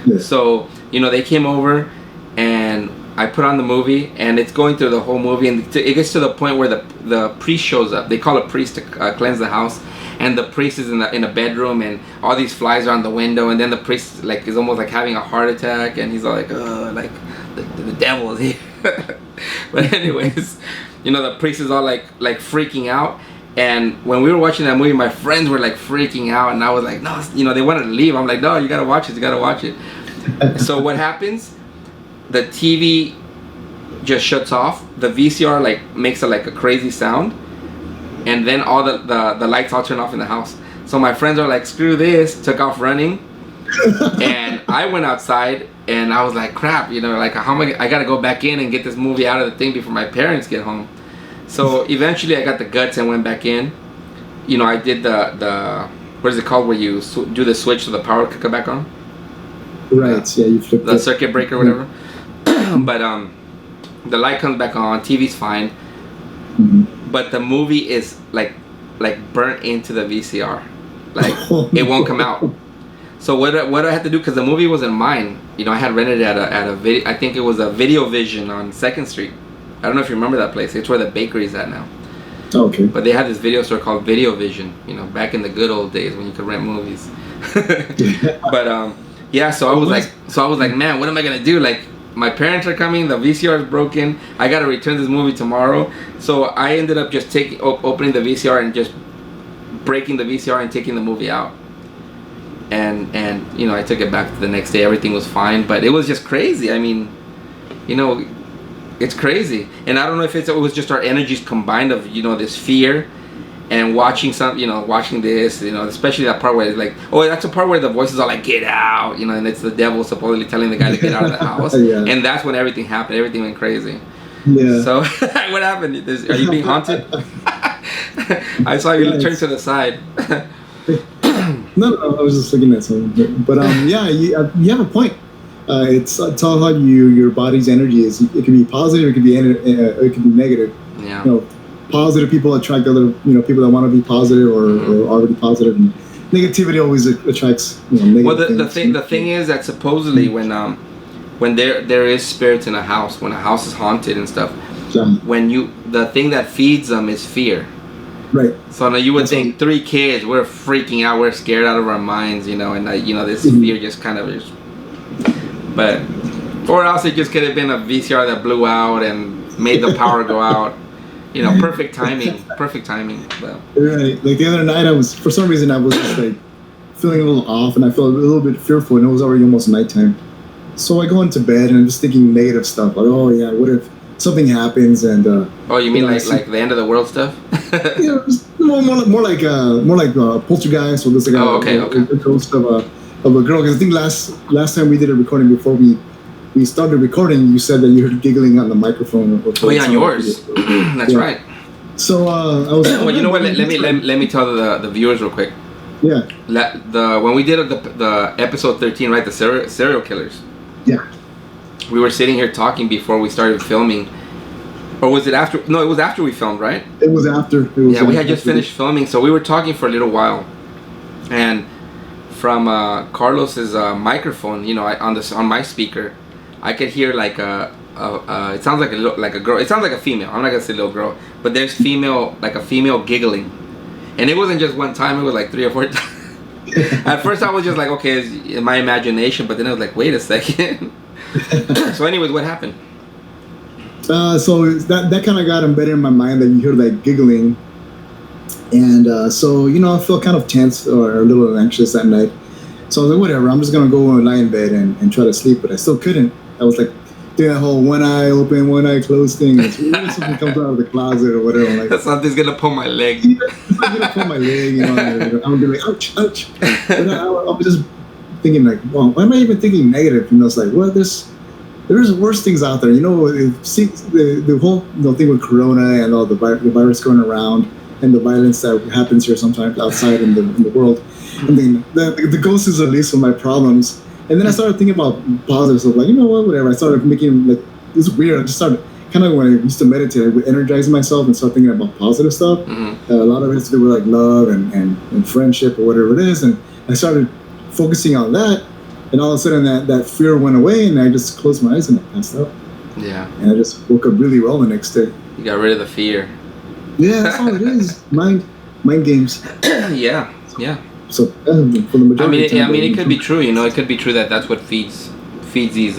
Yeah. So, you know, they came over, and I put on the movie, and it's going through the whole movie, and it gets to the point where the priest shows up. They call a priest to cleanse the house, and the priest is in a bedroom, and all these flies are on the window, and then the priest like is almost like having a heart attack, and he's all like, like the devil is here. But anyways, you know, the priest is all like freaking out, And when we were watching that movie, my friends were like freaking out, and I was like, no, you know, they wanted to leave. I'm like, no, you gotta watch it, you gotta watch it. So what happens? The TV just shuts off. The VCR like makes a crazy sound, and then all the lights all turn off in the house. So my friends are like, screw this, took off running. And I went outside, and I was like, crap, you know, like how am I gotta go back in and get this movie out of the thing before my parents get home. So eventually I got the guts and went back in. You know, I did the what is it called where you do the switch so the power could come back on? Right, yeah, you flip the circuit breaker or whatever. But the light comes back on, TV's fine. Mm-hmm. But the movie is like burnt into the VCR. Like it won't come out. So what I had to do, because the movie wasn't mine, you know, I had rented it at a video. I think it was a Video Vision on 2nd Street. I don't know if you remember that place. It's where the bakery is at now. Oh, okay. But they had this video store called Video Vision. You know, back in the good old days when you could rent movies. But yeah. So I was like, man, what am I gonna do? Like, my parents are coming. The VCR is broken. I gotta return this movie tomorrow. So I ended up just opening the VCR and just breaking the VCR and taking the movie out. And you know, I took it back the next day. Everything was fine, but it was just crazy. I mean, you know, it's crazy. And I don't know if it was just our energies combined of, you know, this fear and watching watching this, you know, especially that part where it's like, oh, that's the part where the voices are like, get out, you know, and it's the devil supposedly telling the guy to get out of the house. Yeah. And that's when everything happened. Everything went crazy. Yeah. So what happened? Are you being haunted? I saw you turn to the side. No, I was just looking at something. But yeah, you have a point. It's all how your body's energy is. It can be positive, it can be negative. Yeah. You know, positive people attract other, you know, people that want to be positive or already positive, and negativity always attracts, you know, negative. Well, the thing is that supposedly when there is spirits in a house, when a house is haunted and stuff, the thing that feeds them is fear. Right. So now you would think 3 kids, we're freaking out, we're scared out of our minds, you know, and you know, this fear just kind of is. But, or else it just could have been a VCR that blew out and made the power go out. You know, perfect timing. But. Right. Like the other night, for some reason I was just like feeling a little off, and I felt a little bit fearful, and it was already almost nighttime. So I go into bed and I'm just thinking negative stuff, like, oh yeah, what if something happens and oh, you mean like the end of the world stuff? Yeah, more like poltergeist, or just like a ghost of a girl. Because I think last time we did a recording before we started recording, you said that you heard giggling on the microphone. Oh yeah, on yours. That's right. So I was. Well, you know what? Let me tell the viewers real quick. Yeah. When we did the episode 13, right, the serial killers. Yeah. We were sitting here talking before we started filming, or was it after? No, it was after we filmed, right? It was after. Yeah, we had just finished filming, so we were talking for a little while, and from Carlos's microphone, you know, on my speaker, I could hear like it sounds like a girl. It sounds like a female. I'm not gonna say little girl, but there's a female giggling, and it wasn't just one time. It was like 3 or 4 times. At first, I was just like, okay, it's in my imagination, but then I was like, wait a second. So, anyways, what happened? So that kind of got embedded in my mind that you hear like giggling, and so you know, I felt kind of tense or a little anxious that night. So I was like, whatever, I'm just gonna go and lie in bed and try to sleep, but I still couldn't. I was like doing that whole one eye open, one eye closed thing. It's really something comes out of the closet or whatever. Like, something's gonna pull my leg. It's like gonna pull my leg, you know. I'm gonna be like, ouch, ouch. But I was just thinking like, well, why am I even thinking negative? You know, it's like, well, there's worse things out there. You know, the whole thing with Corona and all the virus going around and the violence that happens here sometimes outside in the world. I mean, the ghost is the least of my problems. And then I started thinking about positive stuff, like, you know what, whatever. I started making, like, it's weird. I just started, kind of when I used to meditate, I would energize myself and start thinking about positive stuff. Mm-hmm. A lot of it has to do with, like, love and friendship or whatever it is. And I started focusing on that. And all of a sudden, that fear went away, and I just closed my eyes and I passed out. Yeah. And I just woke up really well the next day. You got rid of the fear. Yeah, that's all it is. Mind games. Yeah. So for the majority I mean, it could be true. You know, it could be true that that's what feeds these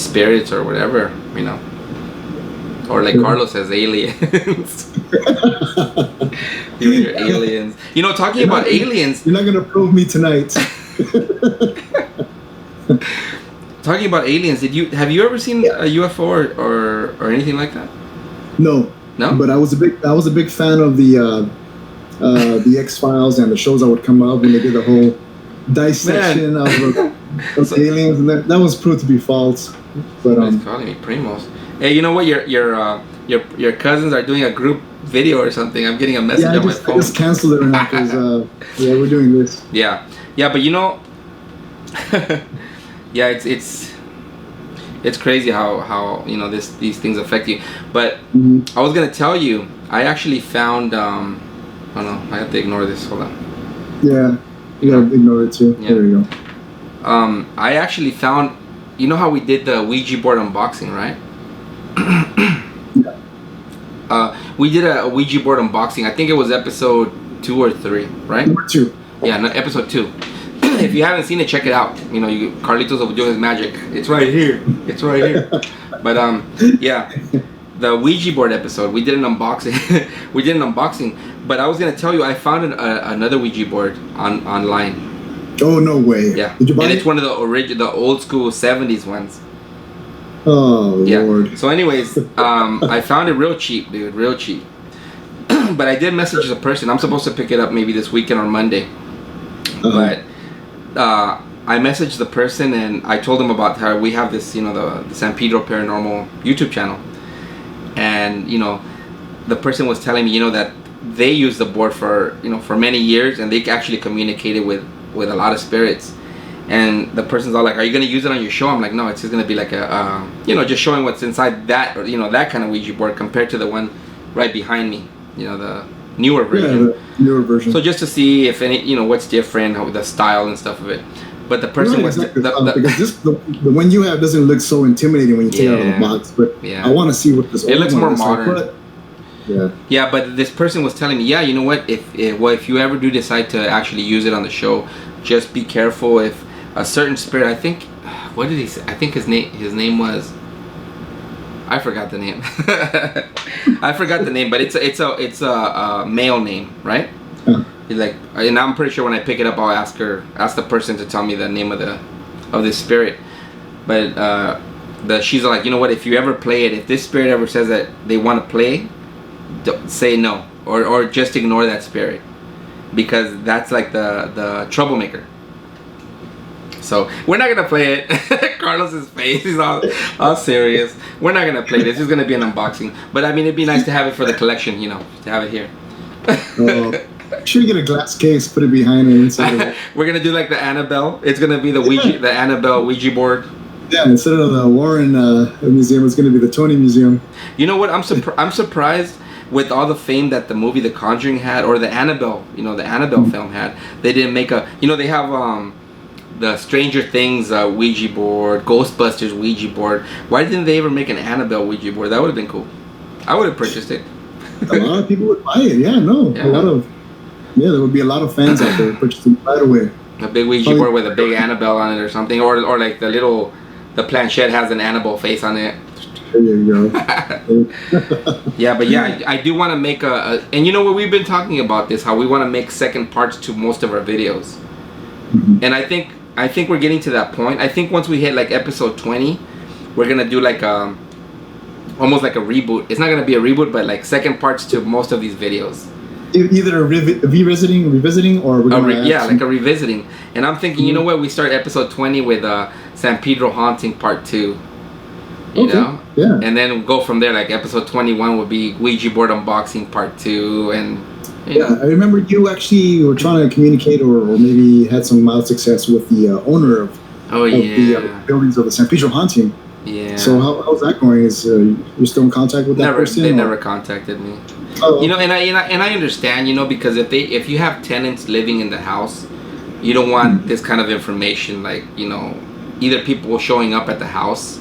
spirits or whatever. You know. Or like Carlos says, aliens. You're aliens. Talking about aliens. You're not gonna probe me tonight. Talking about aliens, have you ever seen a UFO or anything like that? No. But I was a big fan of the X-Files and the shows that would come up when they did the whole dissection of aliens, and that was proved to be false. But he's calling me primos. Hey, you know what? Your cousins are doing a group video or something. I'm getting a message on my phone. I just canceled it right now because we're doing this. Yeah, but yeah, it's crazy how these things affect you. But I was gonna tell you, I actually found oh no, I have to ignore this. Hold on. Yeah, you gotta ignore it too. Yeah. There you go. I actually found, how we did the Ouija board unboxing, right? We did a Ouija board unboxing. I think it was episode 2 or 3, right? Number 2. Yeah, no, episode 2. If you haven't seen it, check it out. Carlitos will do his magic. It's right here. But yeah, the Ouija board episode, we did an unboxing. But I was gonna tell you, I found another Ouija board online. Oh, no way. Yeah. Did you buy it? It's one of the old school 70s ones. Oh, yeah. Lord. So anyways, I found it real cheap, dude. Real cheap. But I did message the person. I'm supposed to pick it up maybe this weekend or Monday. But I messaged the person and I told them about how we have this, the San Pedro Paranormal YouTube channel. And, the person was telling me, that they used the board for many years, and they actually communicated with a lot of spirits. And the person's all like, "Are you gonna use it on your show?" I'm like, "No, it's just gonna be like a, just showing what's inside that, or that kind of Ouija board compared to the one right behind me, the newer version." Yeah, the newer version. So just to see if any, what's different, how the style and stuff of it. But the person was because the one you have doesn't look so intimidating when you take it out of the box. But I want to see what this. It looks more modern. Like, Yeah, but this person was telling me, you know what? If you ever do decide to actually use it on the show, just be careful if a certain spirit. I think, what did he say? I think his name was. I forgot the name. But it's a male name, right? He's like, and I'm pretty sure when I pick it up, I'll ask the person to tell me the name of this spirit. But she's like, you know what? If you ever play it, if this spirit ever says that they want to play, say no, or just ignore that spirit, because that's like the troublemaker. So we're not gonna play it. Carlos's face, he's all serious. We're not gonna play this. It's gonna be an unboxing. But I mean, it'd be nice to have it for the collection, to have it here. Should get a glass case, put it behind it inside. We're gonna do like the Annabelle. It's gonna be the Annabelle Ouija board. Yeah, instead of the Warren Museum, it's gonna be the Tony Museum. You know what? I'm surprised with all the fame that the movie The Conjuring had, or the Annabelle, the Annabelle film had. They didn't make a. They have the Stranger Things Ouija board, Ghostbusters Ouija board. Why didn't they ever make an Annabelle Ouija board? That would have been cool. I would have purchased it. A lot of people would buy it. Yeah, no, a lot of. Yeah, there would be a lot of fans out there purchasing right away. A big Ouija board with a big Annabelle on it or something, or like the planchette has an Annabelle face on it. There you go. Yeah, but yeah, I do want to make and you know what, we've been talking about this, how we want to make second parts to most of our videos. Mm-hmm. And I think we're getting to that point. I think once we hit like episode 20, we're gonna do like almost like a reboot. It's not gonna be a reboot, but like second parts to most of these videos. Either a revisiting, or we're gonna like a revisiting. And I'm thinking, you know what? We start episode 20 with San Pedro Haunting Part 2. You know? Yeah. And then we'll go from there. Like episode 21 would be Ouija board unboxing Part 2, and you know. I remember you actually were trying to communicate, or maybe had some mild success with the owner of the buildings of the San Pedro Haunting. Yeah. So how's that going? Is you're still in contact with that person? They never contacted me. Oh. You know, and I understand, because if you have tenants living in the house, you don't want this kind of information, like, either people showing up at the house,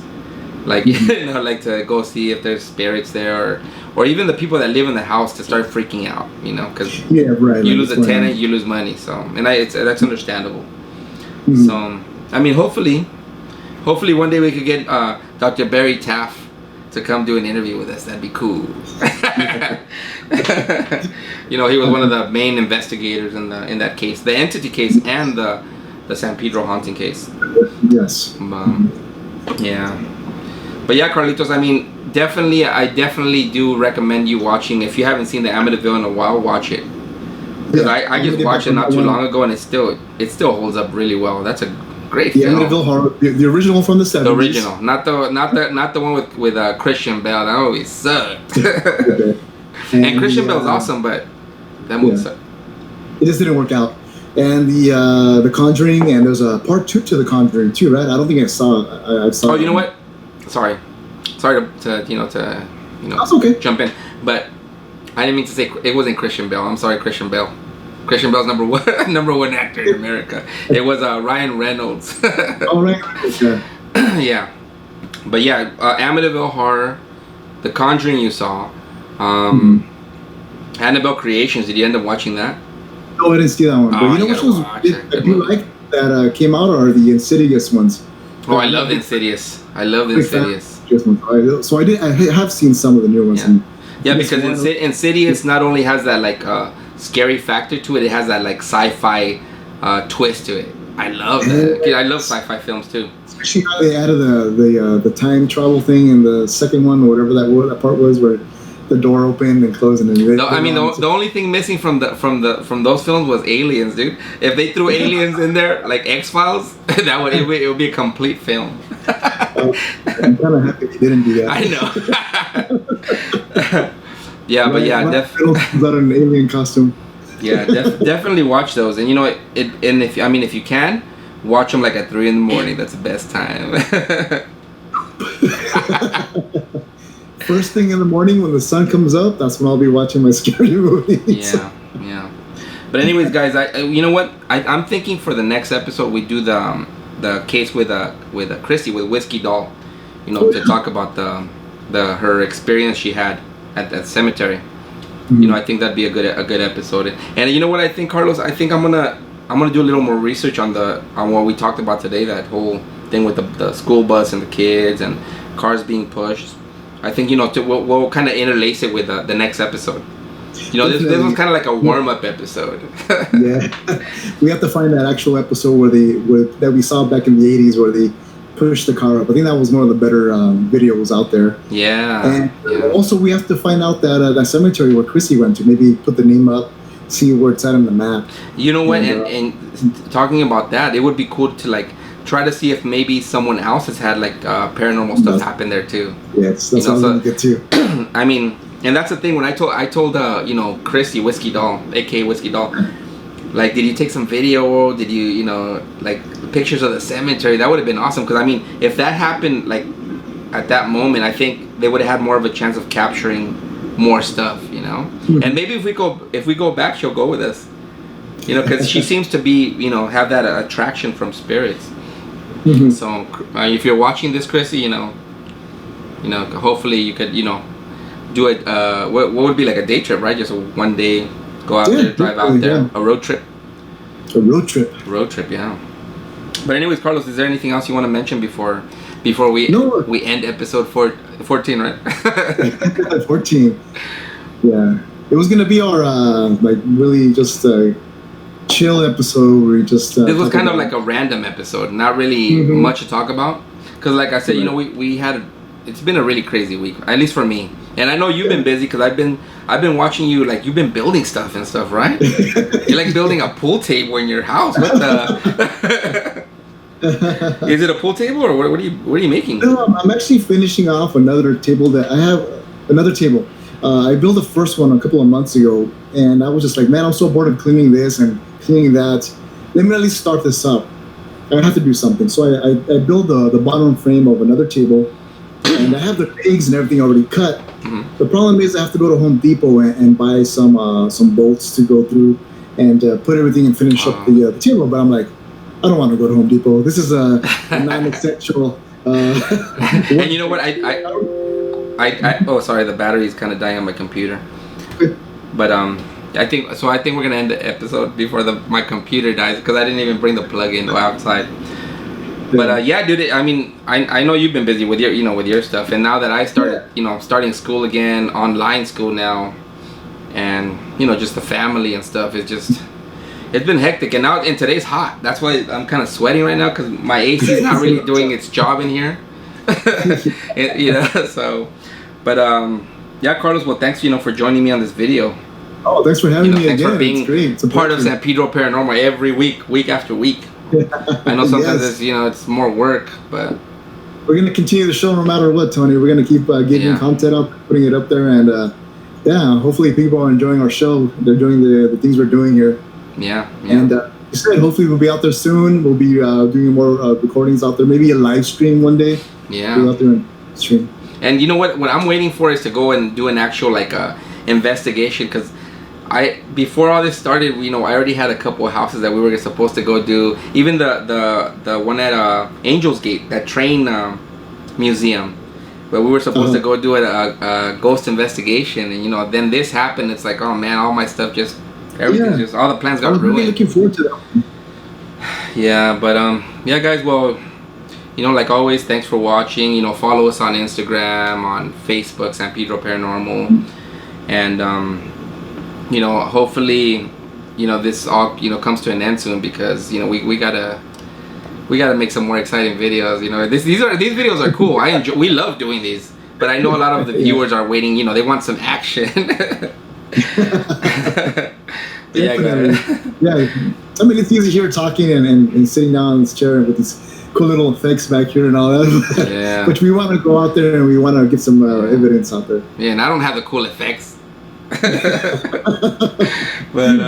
like, like to go see if there's spirits there, or even the people that live in the house to start freaking out, because you lose a tenant, you lose money. So, and that's understandable. Mm-hmm. So, I mean, hopefully one day we could get Dr. Barry Taff to come do an interview with us. That'd be cool. You know, he was one of the main investigators in that case, the entity case and the San Pedro haunting case. Yes. Yeah. But yeah, Carlitos, I mean, I definitely do recommend you watching. If you haven't seen the Amityville in a while, watch it. Because I just watched it not too long ago, and it still holds up really well. That's a great film. Amityville Horror, the original from the 70s. The original, not the one with Christian Bale. That movie sucked. Okay. And Christian Bale's awesome, but that movie sucked. It just didn't work out. And the Conjuring, and there's a part 2 to the Conjuring too, right? I don't think I saw. I saw. Oh, you know what? Sorry to That's okay. jump in, but I didn't mean to say it wasn't Christian Bale. I'm sorry, Christian Bale. Christian Bale's number one actor in America. It was Ryan Reynolds. Oh, Ryan Reynolds. Yeah. Yeah, but yeah, Amityville Horror, The Conjuring you saw, Annabelle Creations. Did you end up watching that? No, I didn't see that one. But you know which ones I do like that came out are the Insidious ones. Oh, I love Insidious. I love Insidious. So I have seen some of the new ones. Yeah, because Insidious not only has that like scary factor to it, it has that like sci-fi twist to it. I love that. I love sci-fi films too. Especially how they added the time travel thing in the second one, or whatever that part was, where the door opened and closed. And the only thing missing from those films was aliens, dude. If they threw aliens in there, like X-Files, it would be a complete film. I'm kind of happy they didn't do that. I know. Yeah, but yeah, definitely. That an alien costume. Yeah, definitely watch those, and you know, if you can, watch them like at 3 a.m. That's the best time. First thing in the morning when the sun comes up, that's when I'll be watching my scary movies. Yeah. But anyways, guys, you know what? I'm thinking for the next episode we do the case with Christy with Whiskey Doll, you know, to talk about her experience she had at that cemetery. You know, I think that'd be a good episode. And you know what I think, Carlos? I think I'm gonna do a little more research on what we talked about today. That whole thing with the school bus and the kids and cars being pushed. I think, you know, we'll kind of interlace it with the next episode. You know, this was kind of like a warm-up episode. Yeah, we have to find that actual episode that we saw back in the 80s where they pushed the car up. I think that was one of the better videos out there. Yeah. And also we have to find out that cemetery where Chrissy went to. Maybe put the name up, see where it's at on the map. You know what? And talking about that, it would be cool to like try to see if maybe someone else has had like paranormal stuff happen there too. Yes, that's what I'm gonna get to. I mean, and that's the thing. When I told you know, Christy, Whiskey Doll, aka Whiskey Doll, like, did you take some video? Did you, you know, like pictures of the cemetery? That would have been awesome. Because I mean, if that happened like at that moment, I think they would have had more of a chance of capturing more stuff. You know, and maybe if we go back, she'll go with us. You know, because she seems to be, you know, have that attraction from spirits. So if you're watching this, Chrissy, you know, hopefully you could, you know, do it. What would be like a day trip, right? Just one day, go out there, drive out there, a road trip. A road trip. Road trip, yeah. But anyways, Carlos, is there anything else you want to mention before we end episode 14, right? 14. Yeah, it was gonna be our like really just chill episode where we just. This was kind of like a random episode, not really much to talk about, because like I said, you know, we had. It's been a really crazy week, at least for me. And I know you've been busy because I've been watching you, like you've been building stuff and stuff, right? You're like building a pool table in your house. What the? Is it a pool table or what are you making? No, I'm actually finishing off another table that I have. Another table. I built the first one a couple of months ago, and I was just like, man, I'm so bored of cleaning this and cleaning that. Let me at least start this up. I have to do something. So I built the bottom frame of another table. And I have the pegs and everything already cut. The problem is I have to go to Home Depot and buy some bolts to go through and put everything and finish up the table. But I'm like, I don't want to go to Home Depot. This is a non-essential. And you know what? Oh, sorry, the battery is kind of dying on my computer. But I think we're gonna end the episode before my computer dies because I didn't even bring the plug in outside. But yeah, dude. I mean, I know you've been busy with your stuff, and now that I started, starting school again, online school now, and just the family and stuff. It's been hectic, and today's hot. That's why I'm kind of sweating right now because my AC is not really doing its job in here. So, but yeah, Carlos. Well, thanks for joining me on this video. Oh, thanks for having me thanks again. For being it's great. It's part of San Pedro Paranormal every week after week. I know sometimes it's it's more work, but we're gonna continue the show no matter what, Tony. We're gonna keep getting content up, putting it up there, and hopefully people are enjoying our show. They're doing the things we're doing here. Yeah. And you said hopefully we'll be out there soon. We'll be doing more recordings out there. Maybe a live stream one day. Yeah. We'll be out there and stream. And you know what? What I'm waiting for is to go and do an actual investigation, because before all this started, I already had a couple of houses that we were supposed to go do. Even the one at Angel's Gate, that train museum, where we were supposed to go do a ghost investigation, and then this happened. It's like, oh man, all my stuff everything just all the plans got ruined. I'm really looking forward to that. Yeah, but yeah, guys. Well, like always, thanks for watching. Follow us on Instagram, on Facebook, San Pedro Paranormal, and hopefully, this all comes to an end soon, because we gotta make some more exciting videos. These videos are cool. We love doing these, but I know a lot of the viewers are waiting. They want some action. Yeah, I mean, it's easy here talking and sitting down in this chair with these cool little effects back here and all that. Yeah. But we want to go out there and we want to get some evidence out there. Yeah, and I don't have the cool effects. But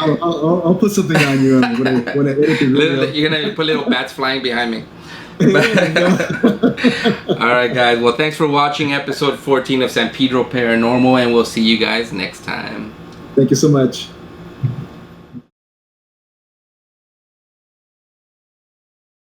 I'll put something on you when I edit the video. You're gonna put little bats flying behind me. All right, guys. Well, thanks for watching episode 14 of San Pedro Paranormal, and we'll see you guys next time. Thank you so much.